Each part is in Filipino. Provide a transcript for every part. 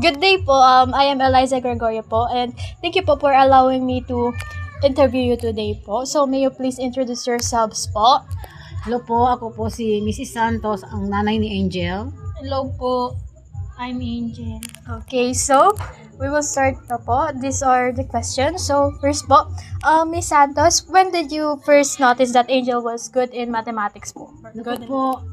Good day po. I am Eliza Gregorio po, and thank you po for allowing me to interview you today po. So, may you please introduce yourselves po? Hello po, ako po si Mrs. Santos, ang nanay ni Angel. Hello po, I'm Angel. Okay, so we will start na po. These are the questions. So, first po, Miss Santos, when did you first notice that Angel was good in mathematics po? Naku po,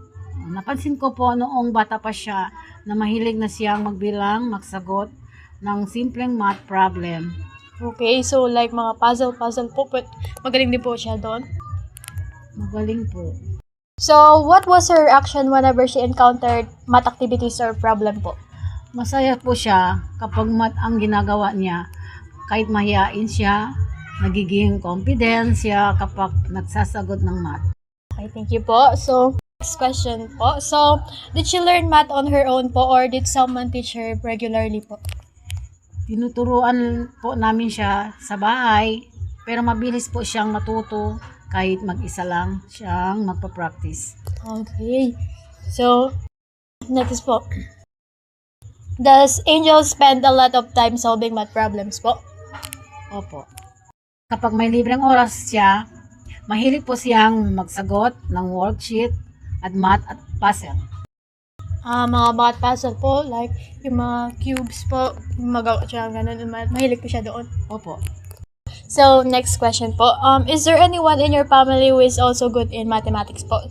napansin ko po noong bata pa siya na mahilig na siyang magbilang, magsagot ng simpleng math problem. Okay, so like mga puzzle po, but magaling din po siya doon. Magaling po. So, what was her reaction whenever she encountered math activities or problem po? Masaya po siya kapag math ang ginagawa niya. Kahit mahiyain siya, nagiging confident siya kapag nagsasagot ng math. Okay, thank you po. So, next question po. So, did she learn math on her own po or did someone teach her regularly po? Tinuturuan po namin siya sa bahay, pero mabilis po siyang matuto kahit mag-isa lang siyang magpa-practice. Okay. So, next po. Does Angel spend a lot of time solving math problems po? Opo. Kapag may libreng oras siya, mahilig po siyang magsagot ng worksheet at math at puzzle. Mga math puzzle po, like yung mga cubes po, magawa siya ganun, mahilig po siya doon. Opo. So, next question po. Is there anyone in your family who is also good in mathematics po?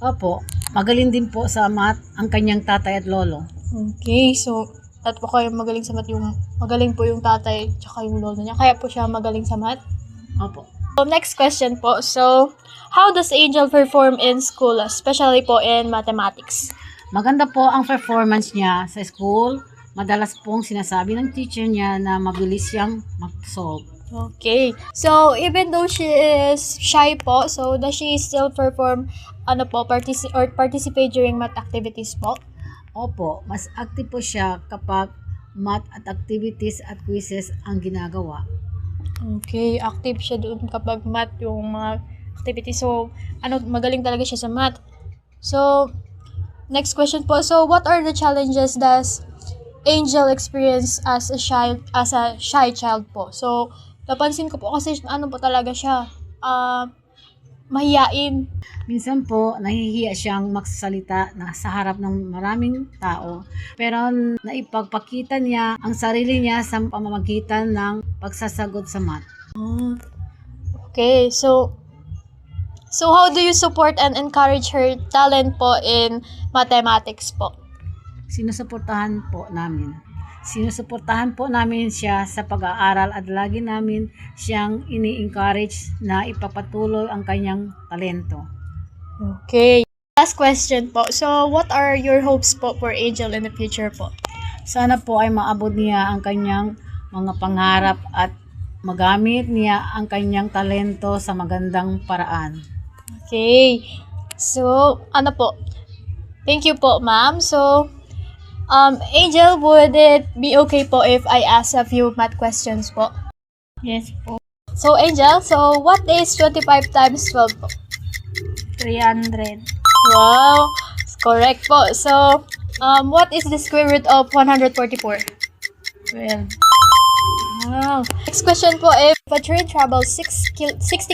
Opo. Magaling din po sa math ang kanyang tatay at lolo. Okay, so at po kayo magaling sa math, yung magaling po yung tatay tsaka yung lolo niya. Kaya po siya magaling sa math. Opo. So, next question po. So, how does Angel perform in school, especially po in mathematics? Maganda po ang performance niya sa school. Madalas pong sinasabi ng teacher niya na mabilis siyang mag-solve. Okay. So, even though she is shy po, so does she still perform participate during math activities po? Opo, mas active po siya kapag math at activities at quizzes ang ginagawa. Okay, active siya doon kapag math yung mga activities. So, magaling talaga siya sa math. So, next question po. So, what are the challenges does Angel experience as a shy child po? So, napansin ko po kasi po talaga siya, mahiyain. Minsan po, nahihiya siyang magsasalita na sa harap ng maraming tao. Pero naipagpakita niya ang sarili niya sa pamamagitan ng pagsasagot sa math. Okay, so how do you support and encourage her talent po in mathematics po? Sinusuportahan po namin siya sa pag-aaral at lagi namin siyang ini-encourage na ipapatuloy ang kanyang talento. Okay. Last question po. So, what are your hopes po for Angel in the future po? Sana po ay maabot niya ang kanyang mga pangarap at magamit niya ang kanyang talento sa magandang paraan. Okay. So, thank you po, ma'am. So, Angel, would it be okay po if I ask a few math questions po? Yes po, So, Angel, what is 25 times 12 po? 300. Wow, correct po. So, what is the square root of 144? 12. Wow. Next question po, if a train travels 60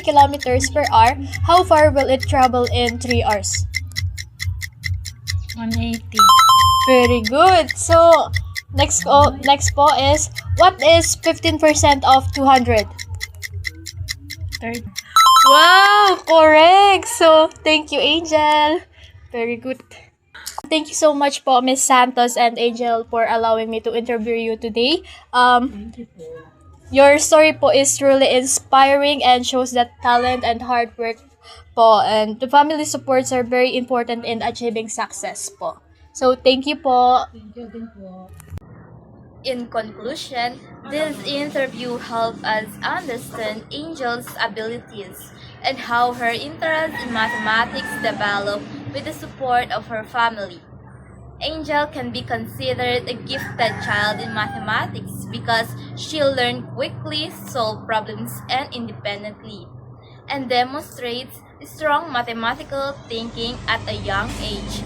kilometers per hour, how far will it travel in 3 hours? 180. Very good. So, next po is, what is 15% of 200? 30. Wow, correct. So, thank you, Angel. Very good. Thank you so much po, Miss Santos and Angel, for allowing me to interview you today. Your story po is truly inspiring and shows that talent and hard work po and the family supports are very important in achieving success po. So, thank you po. In conclusion, this interview helped us understand Angel's abilities and how her interest in mathematics developed with the support of her family. Angel can be considered a gifted child in mathematics because she learned quickly, solve problems and independently, and demonstrates strong mathematical thinking at a young age,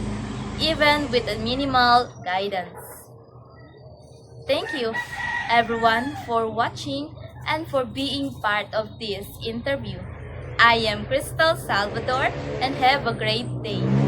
even with a minimal guidance. Thank you, everyone, for watching and for being part of this interview. I am Crystal Salvador and have a great day.